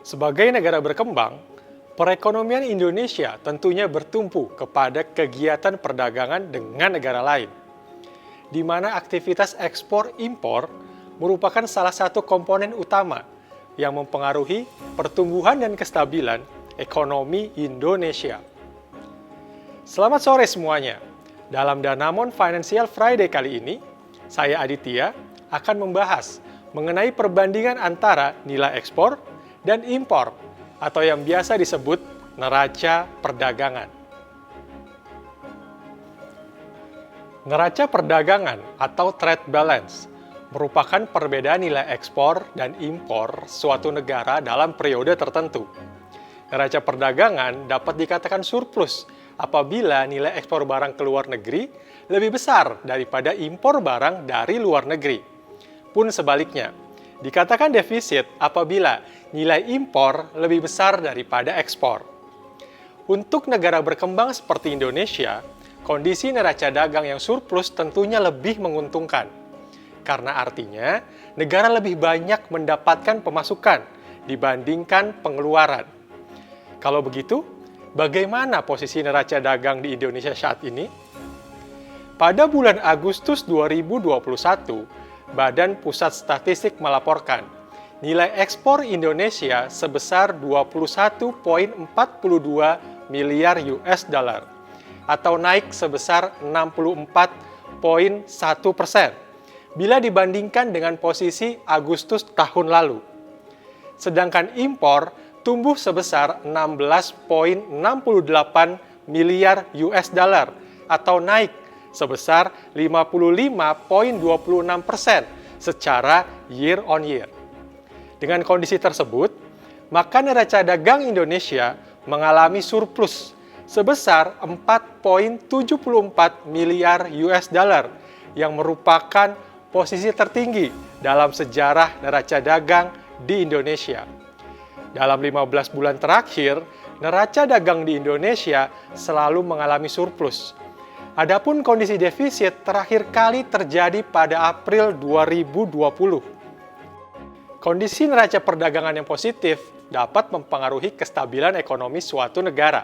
Sebagai negara berkembang, perekonomian Indonesia tentunya bertumpu kepada kegiatan perdagangan dengan negara lain, di mana aktivitas ekspor-impor merupakan salah satu komponen utama yang mempengaruhi pertumbuhan dan kestabilan ekonomi Indonesia. Selamat sore semuanya. Dalam Danamon Financial Friday kali ini, saya Aditya akan membahas mengenai perbandingan antara nilai ekspor dan impor atau yang biasa disebut neraca perdagangan. Neraca perdagangan atau trade balance merupakan perbedaan nilai ekspor dan impor suatu negara dalam periode tertentu. Neraca perdagangan dapat dikatakan surplus apabila nilai ekspor barang ke luar negeri lebih besar daripada impor barang dari luar negeri. Pun sebaliknya, dikatakan defisit apabila nilai impor lebih besar daripada ekspor. Untuk negara berkembang seperti Indonesia, kondisi neraca dagang yang surplus tentunya lebih menguntungkan. Karena artinya, negara lebih banyak mendapatkan pemasukan dibandingkan pengeluaran. Kalau begitu, bagaimana posisi neraca dagang di Indonesia saat ini? Pada bulan Agustus 2021, Badan Pusat Statistik melaporkan nilai ekspor Indonesia sebesar 21,42 miliar US dollar atau naik sebesar 64,1% bila dibandingkan dengan posisi Agustus tahun lalu. Sedangkan impor tumbuh sebesar 16,68 miliar US dollar atau naik sebesar 55,26% secara year on year. Dengan kondisi tersebut, maka neraca dagang Indonesia mengalami surplus sebesar 4,74 miliar US dollar yang merupakan posisi tertinggi dalam sejarah neraca dagang di Indonesia. Dalam 15 bulan terakhir, neraca dagang di Indonesia selalu mengalami surplus. Adapun kondisi defisit terakhir kali terjadi pada April 2020. Kondisi neraca perdagangan yang positif dapat mempengaruhi kestabilan ekonomi suatu negara.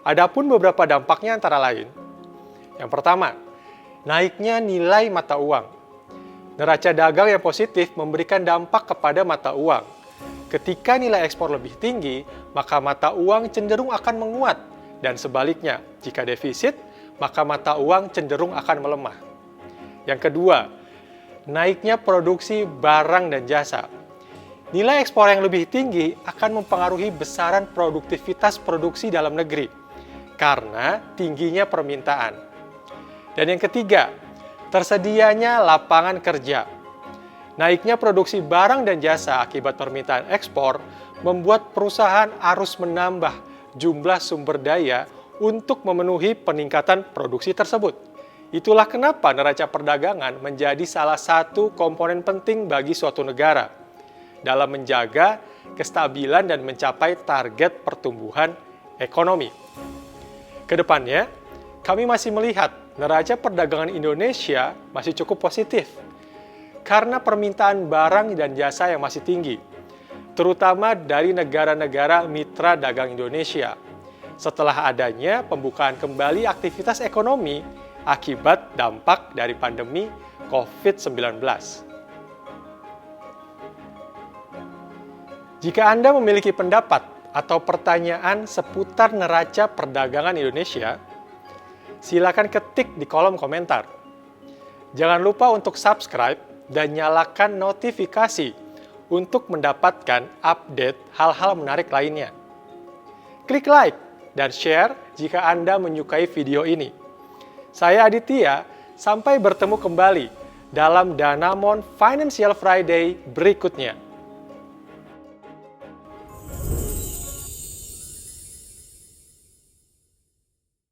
Adapun beberapa dampaknya antara lain. Yang pertama, naiknya nilai mata uang. Neraca dagang yang positif memberikan dampak kepada mata uang. Ketika nilai ekspor lebih tinggi, maka mata uang cenderung akan menguat. Dan sebaliknya, jika defisit, maka mata uang cenderung akan melemah. Yang kedua, naiknya produksi barang dan jasa. Nilai ekspor yang lebih tinggi akan mempengaruhi besaran produktivitas produksi dalam negeri karena tingginya permintaan. Dan yang ketiga, tersedianya lapangan kerja. Naiknya produksi barang dan jasa akibat permintaan ekspor membuat perusahaan harus menambah jumlah sumber daya untuk memenuhi peningkatan produksi tersebut. Itulah kenapa neraca perdagangan menjadi salah satu komponen penting bagi suatu negara dalam menjaga kestabilan dan mencapai target pertumbuhan ekonomi. Kedepannya, kami masih melihat neraca perdagangan Indonesia masih cukup positif karena permintaan barang dan jasa yang masih tinggi, terutama dari negara-negara mitra dagang Indonesia, setelah adanya pembukaan kembali aktivitas ekonomi akibat dampak dari pandemi COVID-19. Jika Anda memiliki pendapat atau pertanyaan seputar neraca perdagangan Indonesia, silakan ketik di kolom komentar. Jangan lupa untuk subscribe dan nyalakan notifikasi untuk mendapatkan update hal-hal menarik lainnya. Klik like dan share jika Anda menyukai video ini. Saya Aditya, sampai bertemu kembali dalam Danamon Financial Friday berikutnya.